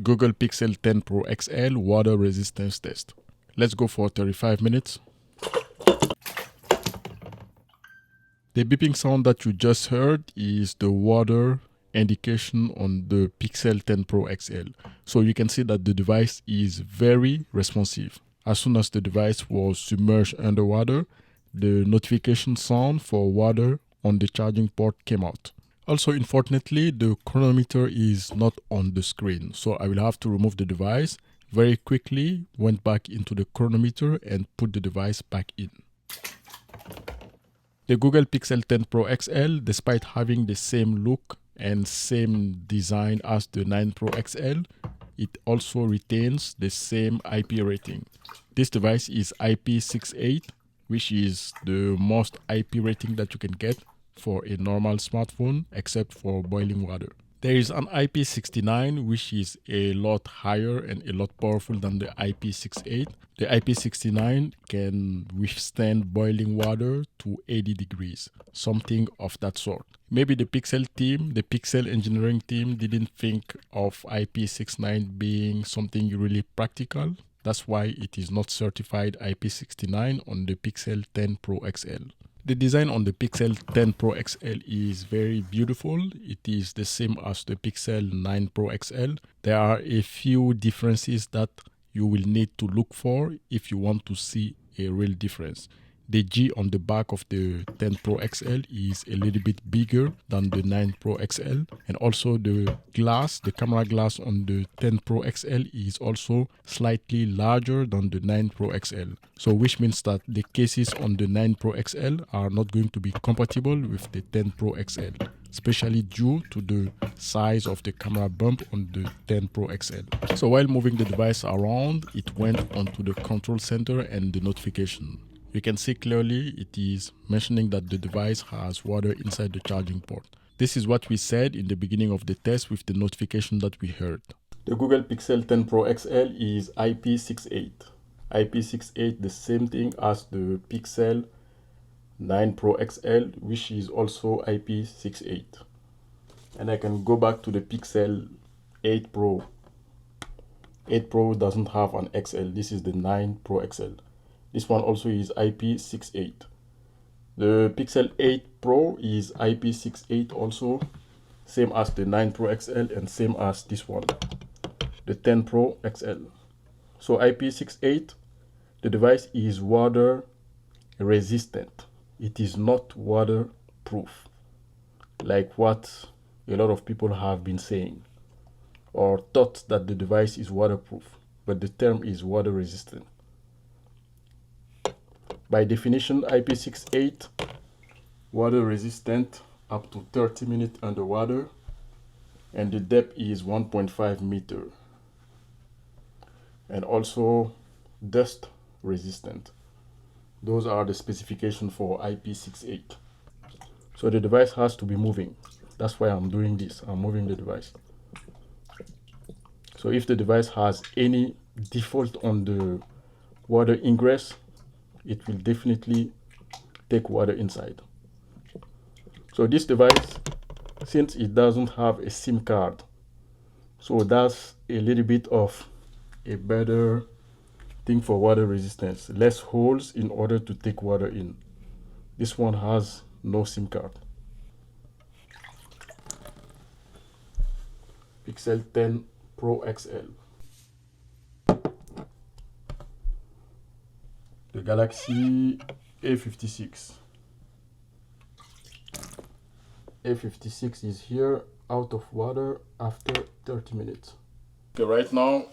Google Pixel 10 Pro XL water resistance test. Let's go for 35 minutes. The beeping sound that you just heard is the water indication on the Pixel 10 Pro XL. So you can see that the device is very responsive. As soon as the device was submerged underwater, the notification sound for water on the charging port came out. Also, unfortunately, the chronometer is not on the screen. So I will have to remove the device. Very quickly, went back into the chronometer and put the device back in. The Google Pixel 10 Pro XL, despite having the same look and same design as the 9 Pro XL, it also retains the same IP rating. This device is IP68, which is the most IP rating that you can get for a normal smartphone, except for boiling water. There is an IP69, which is a lot higher and a lot powerful than the IP68. The IP69 can withstand boiling water to 80 degrees, something of that sort. Maybe the Pixel team, the Pixel engineering team didn't think of IP69 being something really practical. That's why it is not certified IP69 on the Pixel 10 Pro XL. The design on the Pixel 10 Pro XL is very beautiful. It is the same as the Pixel 9 Pro XL. There are a few differences that you will need to look for if you want to see a real difference. The G on the back of the 10 Pro XL is a little bit bigger than the 9 Pro XL. And also the glass, the camera glass on the 10 Pro XL is also slightly larger than the 9 Pro XL. So which means that the cases on the 9 Pro XL are not going to be compatible with the 10 Pro XL, especially due to the size of the camera bump on the 10 Pro XL. So while moving the device around, it went onto the control center and the notification. You can see clearly it is mentioning that the device has water inside the charging port. This is what we said in the beginning of the test with the notification that we heard. The Google Pixel 10 Pro XL is IP68. IP68, the same thing as the Pixel 9 Pro XL, which is also IP68. And I can go back to the Pixel 8 Pro. 8 Pro doesn't have an XL. This is the 9 Pro XL. This one also is IP68. The Pixel 8 Pro is IP68 also, same as the 9 Pro XL and same as this one, the 10 Pro XL. So IP68, the device is water resistant. It is not waterproof, like what a lot of people have been saying or thought that the device is waterproof, but the term is water resistant. By definition, IP68, water resistant up to 30 minutes underwater, and the depth is 1.5 meter. And also dust resistant. Those are the specifications for IP68. So the device has to be moving. That's why I'm doing this. I'm moving the device. So if the device has any default on the water ingress, it will definitely take water inside. So this device, since it doesn't have a SIM card, so that's a little bit of a better thing for water resistance. Less holes in order to take water in. This one has no SIM card. Pixel 10 Pro XL. The Galaxy A56. A56 is here out of water after 30 minutes. Okay, right now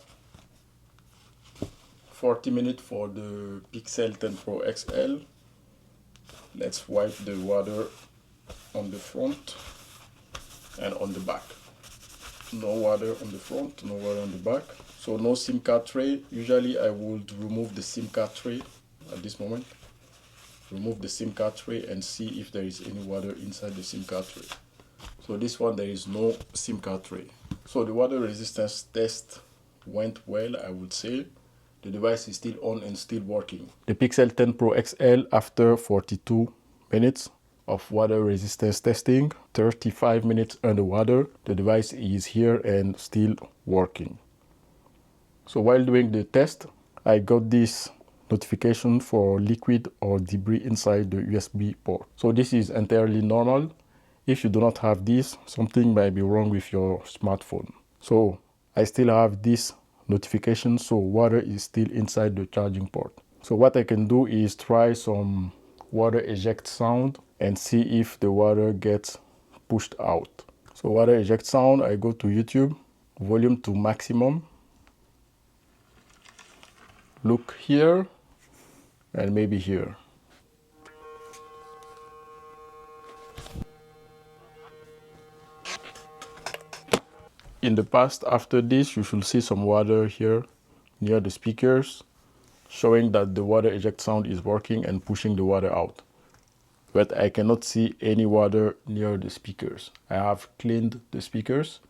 40 minutes for the Pixel 10 Pro XL. Let's wipe the water on the front and on the back. No water on the front, no water on the back. So no SIM card tray. Usually I would remove the SIM card tray at this moment. Remove the SIM card tray and see if there is any water inside the SIM card tray. So this one, there is no SIM card tray. So the water resistance test went well, I would say. The device is still on and still working. The Pixel 10 Pro XL, after 42 minutes of water resistance testing, 35 minutes underwater, the device is here and still working. So while doing the test, I got this notification for liquid or debris inside the USB port. So this is entirely normal. If you do not have this, something might be wrong with your smartphone. So I still have this notification, so water is still inside the charging port. So what I can do is try some water eject sound and see if the water gets pushed out. So water eject sound, I go to YouTube, volume to maximum, look here and maybe here. In the past, after this, you should see some water here near the speakers, showing that the water eject sound is working and pushing the water out. But I cannot see any water near the speakers. I have cleaned the speakers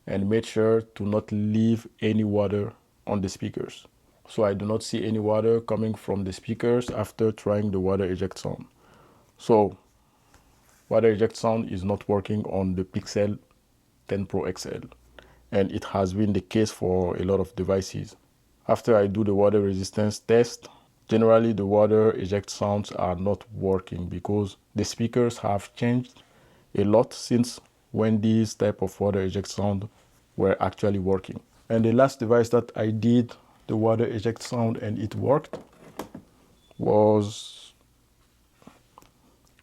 and made sure to not leave any water on the speakers. So I do not see any water coming from the speakers after trying the water eject sound. So water eject sound is not working on the Pixel 10 Pro XL, and it has been the case for a lot of devices. After I do the water resistance test, generally the water eject sounds are not working because the speakers have changed a lot since when these type of water eject sound were actually working. And the last device that I did the water eject sound and it worked was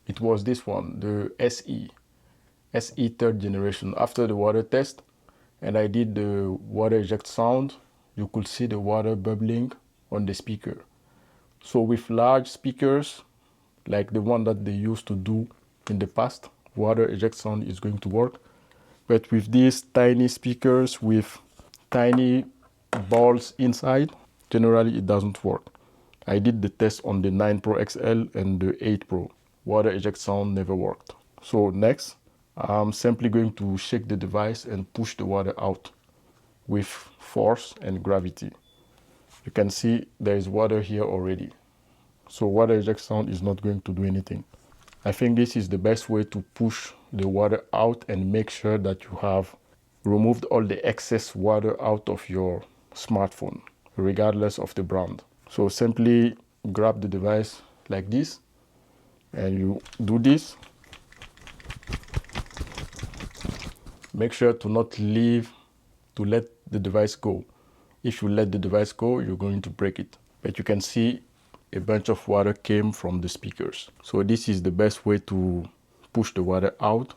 this one, the SE third generation. After the water test and I did the water eject sound, you could see the water bubbling on the speaker. So with large speakers, like the one that they used to do in the past, water eject sound is going to work. But with these tiny speakers with tiny balls inside, generally it doesn't work. I did the test on the 9 Pro XL and the 8 Pro. Water eject sound never worked. So next, I'm simply going to shake the device and push the water out with force and gravity. You can see there is water here already. So water eject sound is not going to do anything. I think this is the best way to push the water out and make sure that you have removed all the excess water out of your smartphone, regardless of the brand. So simply grab the device like this and you do this. Make sure to not let the device go. If you let the device go, you're going to break it. But you can see a bunch of water came from the speakers. So this is the best way to push the water out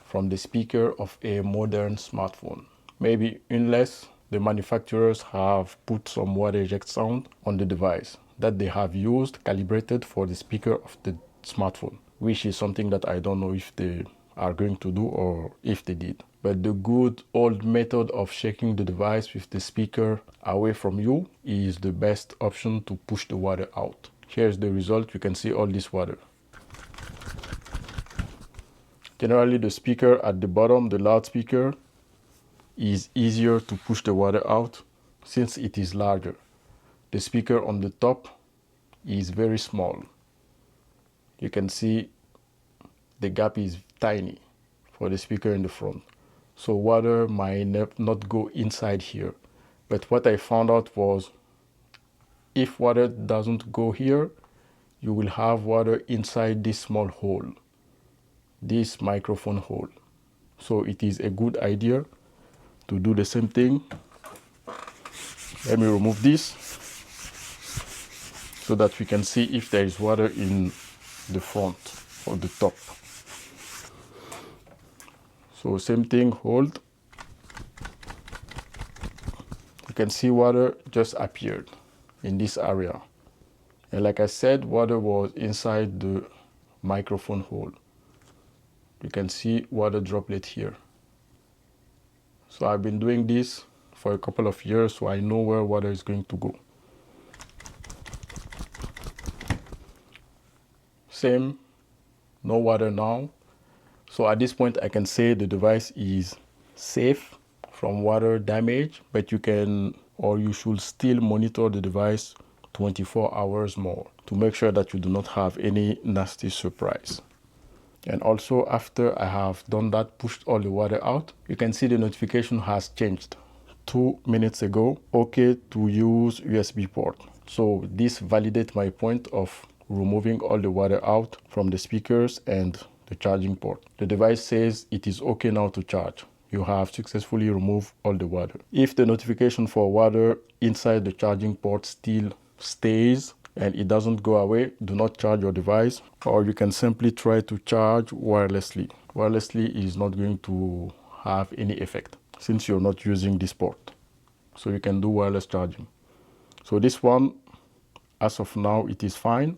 from the speaker of a modern smartphone. Maybe unless the manufacturers have put some water eject sound on the device that they have used, calibrated for the speaker of the smartphone, which is something that I don't know if they are going to do or if they did. But the good old method of shaking the device with the speaker away from you is the best option to push the water out. Here's the result. You can see all this water. Generally, the speaker at the bottom, the loudspeaker, is easier to push the water out since it is larger. The speaker on the top is very small. You can see the gap is tiny for the speaker in the front. So water might not go inside here. But what I found out was if water doesn't go here, you will have water inside this small hole, this microphone hole. So it is a good idea to do the same thing. Let me remove this so that we can see if there is water in the front or the top. So same thing, hold. You can see water just appeared in this area. And like I said, water was inside the microphone hole. You can see water droplet here. So I've been doing this for a couple of years, so I know where water is going to go. Same, no water now. So at this point, I can say the device is safe from water damage, but you can, or you should still monitor the device 24 hours more to make sure that you do not have any nasty surprise. And also after I have done that, pushed all the water out, you can see the notification has changed 2 minutes ago, okay to use USB port. So this validates my point of removing all the water out from the speakers and the charging port. The device says it is okay now to charge. You have successfully removed all the water. If the notification for water inside the charging port still stays and it doesn't go away, do not charge your device, or you can simply try to charge wirelessly. Wirelessly is not going to have any effect since you're not using this port. So you can do wireless charging. So this one, as of now, it is fine.